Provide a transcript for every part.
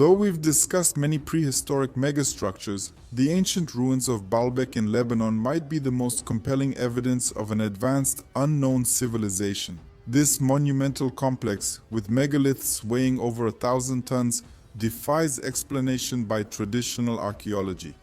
Though we've discussed many prehistoric megastructures, the ancient ruins of Baalbek in Lebanon might be the most compelling evidence of an advanced, unknown civilization. This monumental complex, with megaliths weighing over 1,000 tons, defies explanation by traditional archaeology.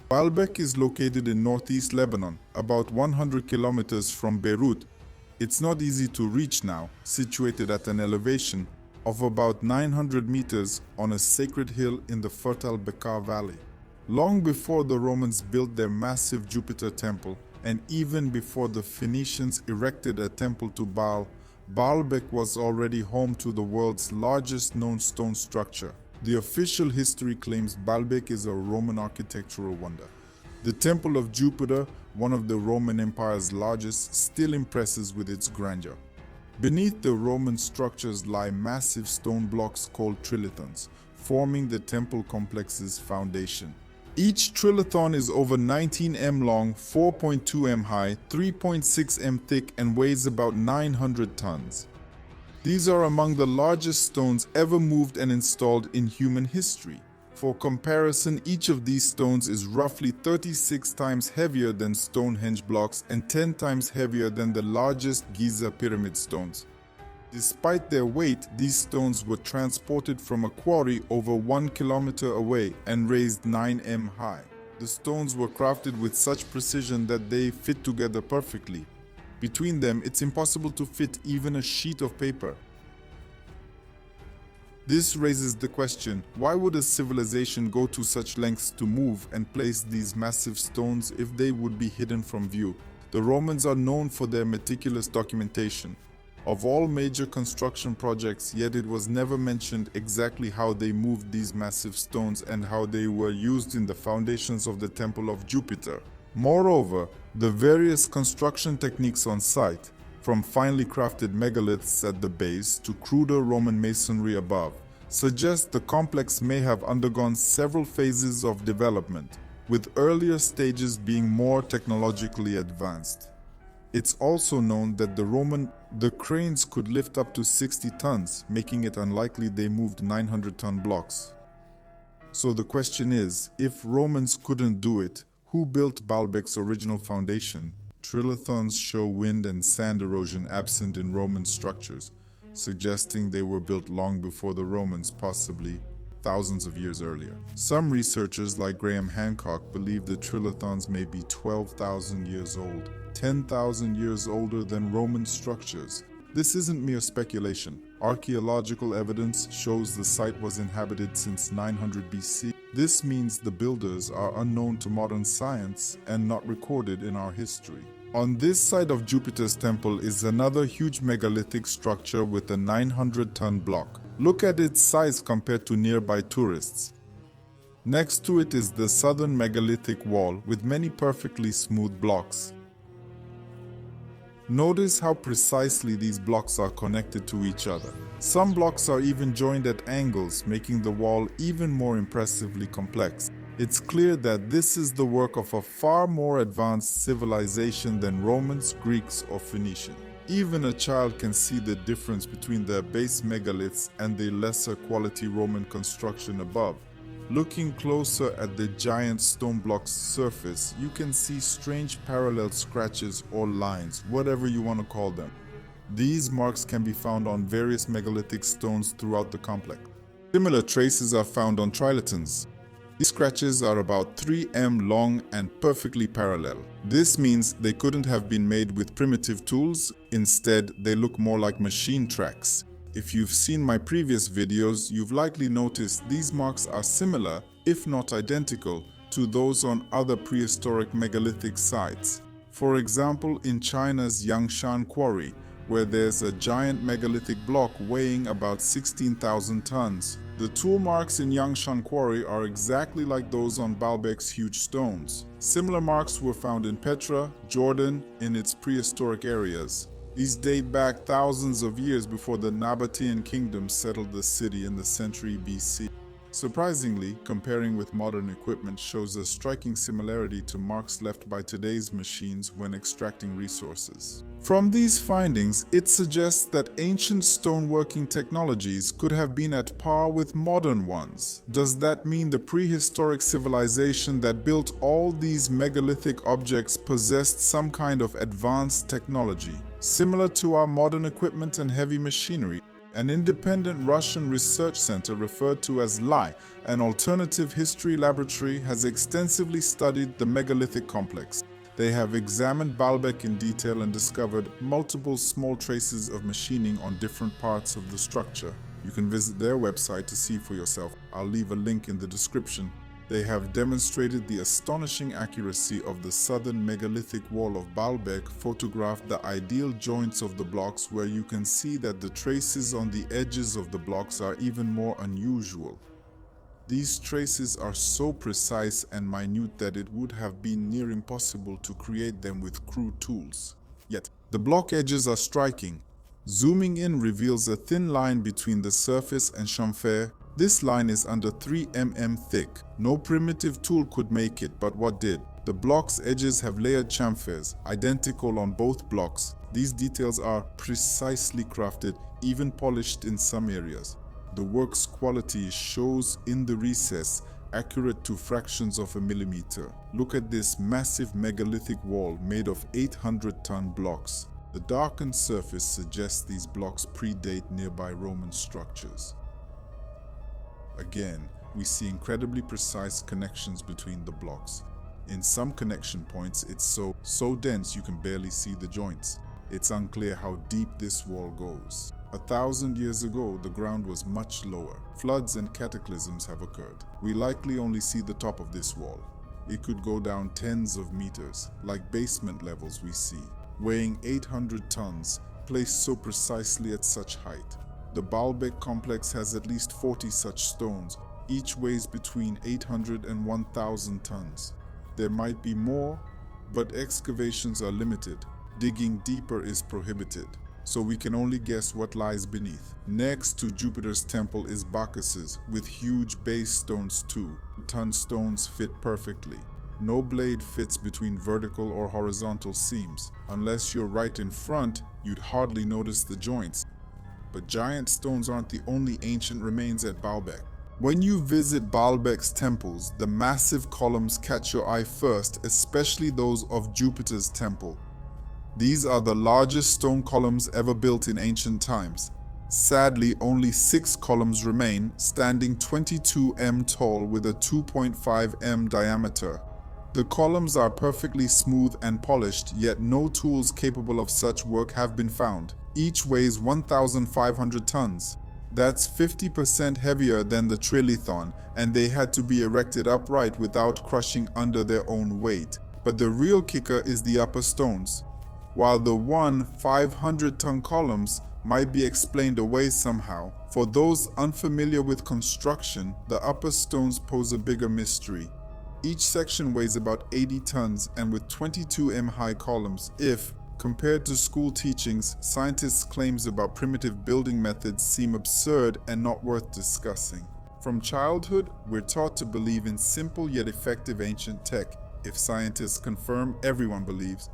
Baalbek is located in northeast Lebanon, about 100 kilometers from Beirut. It's not easy to reach now, situated at an elevation of about 900 meters on a sacred hill in the fertile Bekaa Valley. Long before the Romans built their massive Jupiter temple, and even before the Phoenicians erected a temple to Baal, Baalbek was already home to the world's largest known stone structure. The official history claims Baalbek is a Roman architectural wonder. The Temple of Jupiter, one of the Roman Empire's largest, still impresses with its grandeur. Beneath the Roman structures lie massive stone blocks called trilithons, forming the temple complex's foundation. Each trilithon is over 19 m long, 4.2 m high, 3.6 m thick, and weighs about 900 tons. These are among the largest stones ever moved and installed in human history. For comparison, each of these stones is roughly 36 times heavier than Stonehenge blocks and 10 times heavier than the largest Giza pyramid stones. Despite their weight, these stones were transported from a quarry over 1 kilometer away and raised 9 m high. The stones were crafted with such precision that they fit together perfectly. Between them, it's impossible to fit even a sheet of paper. This raises the question, why would a civilization go to such lengths to move and place these massive stones if they would be hidden from view? The Romans are known for their meticulous documentation of all major construction projects, yet it was never mentioned exactly how they moved these massive stones and how they were used in the foundations of the Temple of Jupiter. Moreover, the various construction techniques on site, from finely crafted megaliths at the base to cruder Roman masonry above, suggest the complex may have undergone several phases of development, with earlier stages being more technologically advanced. It's also known that the cranes could lift up to 60 tons, making it unlikely they moved 900-ton blocks. So the question is, if Romans couldn't do it, who built Baalbek's original foundation? Trilithons show wind and sand erosion absent in Roman structures, suggesting they were built long before the Romans, possibly thousands of years earlier. Some researchers, like Graham Hancock, believe the trilithons may be 12,000 years old, 10,000 years older than Roman structures. This isn't mere speculation. Archaeological evidence shows the site was inhabited since 900 BC. This means the builders are unknown to modern science and not recorded in our history. On this side of Jupiter's temple is another huge megalithic structure with a 900-ton block. Look at its size compared to nearby tourists. Next to it is the southern megalithic wall with many perfectly smooth blocks. Notice how precisely these blocks are connected to each other. Some blocks are even joined at angles, making the wall even more impressively complex. It's clear that this is the work of a far more advanced civilization than Romans, Greeks, or Phoenicians. Even a child can see the difference between the base megaliths and the lesser quality Roman construction above. Looking closer at the giant stone block's surface, you can see strange parallel scratches or lines, whatever you want to call them. These marks can be found on various megalithic stones throughout the complex. Similar traces are found on trilithons. These scratches are about 3 m long and perfectly parallel. This means they couldn't have been made with primitive tools. Instead, they look more like machine tracks. If you've seen my previous videos, you've likely noticed these marks are similar, if not identical, to those on other prehistoric megalithic sites. For example, in China's Yangshan quarry, where there's a giant megalithic block weighing about 16,000 tons. The tool marks in Yangshan quarry are exactly like those on Baalbek's huge stones. Similar marks were found in Petra, Jordan, in its prehistoric areas. These date back thousands of years before the Nabatean kingdom settled the city in the century BC. Surprisingly, comparing with modern equipment shows a striking similarity to marks left by today's machines when extracting resources. From these findings, it suggests that ancient stoneworking technologies could have been at par with modern ones. Does that mean the prehistoric civilization that built all these megalithic objects possessed some kind of advanced technology, similar to our modern equipment and heavy machinery? An independent Russian research center referred to as LI, an alternative history laboratory, has extensively studied the megalithic complex. They have examined Baalbek in detail and discovered multiple small traces of machining on different parts of the structure. You can visit their website to see for yourself. I'll leave a link in the description. They have demonstrated the astonishing accuracy of the southern megalithic wall of Baalbek, photographed the ideal joints of the blocks where you can see that the traces on the edges of the blocks are even more unusual. These traces are so precise and minute that it would have been near impossible to create them with crude tools. Yet, the block edges are striking. Zooming in reveals a thin line between the surface and chamfer. This line is under 3 mm thick. No primitive tool could make it, but what did? The block's edges have layered chamfers, identical on both blocks. These details are precisely crafted, even polished in some areas. The work's quality shows in the recess, accurate to fractions of a millimeter. Look at this massive megalithic wall made of 800-ton blocks. The darkened surface suggests these blocks predate nearby Roman structures. Again, we see incredibly precise connections between the blocks. In some connection points, it's so dense you can barely see the joints. It's unclear how deep this wall goes. 1,000 years ago, the ground was much lower. Floods and cataclysms have occurred. We likely only see the top of this wall. It could go down tens of meters, like basement levels we see, weighing 800 tons, placed so precisely at such height. The Baalbek complex has at least 40 such stones. Each weighs between 800 and 1,000 tons. There might be more, but excavations are limited. Digging deeper is prohibited, so we can only guess what lies beneath. Next to Jupiter's temple is Bacchus's, with huge base stones too. Ton stones fit perfectly. No blade fits between vertical or horizontal seams. Unless you're right in front, you'd hardly notice the joints. But giant stones aren't the only ancient remains at Baalbek. When you visit Baalbek's temples, the massive columns catch your eye first, especially those of Jupiter's temple. These are the largest stone columns ever built in ancient times. Sadly, only 6 columns remain, standing 22 m tall with a 2.5 m diameter. The columns are perfectly smooth and polished, yet no tools capable of such work have been found. Each weighs 1,500 tons. That's 50% heavier than the trilithon, and they had to be erected upright without crushing under their own weight. But the real kicker is the upper stones. While the 500-ton columns might be explained away somehow, for those unfamiliar with construction, the upper stones pose a bigger mystery. Each section weighs about 80 tons, and with 22 m high columns, if compared to school teachings, scientists' claims about primitive building methods seem absurd and not worth discussing. From childhood, we're taught to believe in simple yet effective ancient tech. If scientists confirm, everyone believes.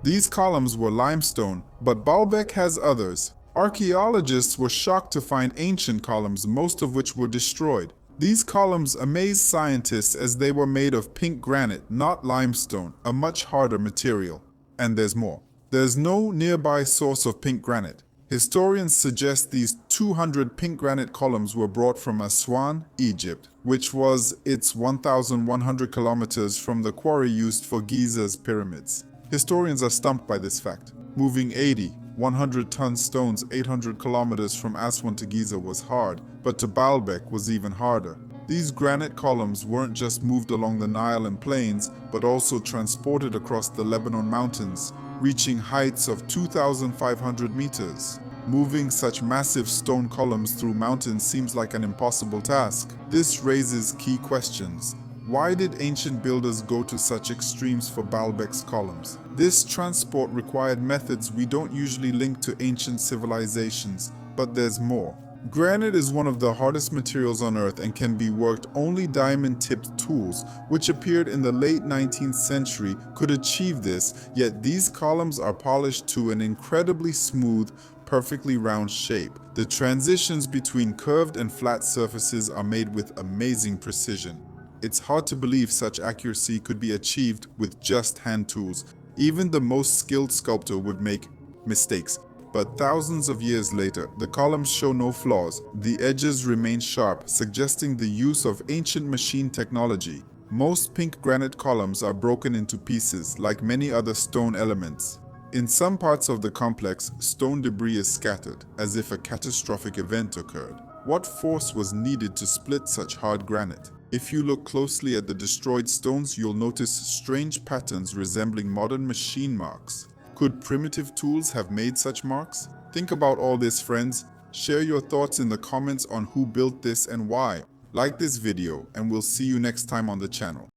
These columns were limestone, but Baalbek has others. Archaeologists were shocked to find ancient columns, most of which were destroyed. These columns amazed scientists as they were made of pink granite, not limestone, a much harder material. And there's more. There's no nearby source of pink granite. Historians suggest these 200 pink granite columns were brought from Aswan, Egypt, which was 1,100 kilometers from the quarry used for Giza's pyramids. Historians are stumped by this fact. Moving 100-ton stones 800 kilometers from Aswan to Giza was hard, but to Baalbek was even harder. These granite columns weren't just moved along the Nile and plains, but also transported across the Lebanon mountains, reaching heights of 2,500 meters. Moving such massive stone columns through mountains seems like an impossible task. This raises key questions. Why did ancient builders go to such extremes for Baalbek's columns? This transport required methods we don't usually link to ancient civilizations, but there's more. Granite is one of the hardest materials on Earth and can be worked. Only diamond-tipped tools, which appeared in the late 19th century, could achieve this, yet these columns are polished to an incredibly smooth, perfectly round shape. The transitions between curved and flat surfaces are made with amazing precision. It's hard to believe such accuracy could be achieved with just hand tools. Even the most skilled sculptor would make mistakes. But thousands of years later, the columns show no flaws. The edges remain sharp, suggesting the use of ancient machine technology. Most pink granite columns are broken into pieces, like many other stone elements. In some parts of the complex, stone debris is scattered, as if a catastrophic event occurred. What force was needed to split such hard granite? If you look closely at the destroyed stones, you'll notice strange patterns resembling modern machine marks. Could primitive tools have made such marks? Think about all this, friends. Share your thoughts in the comments on who built this and why. Like this video, and we'll see you next time on the channel.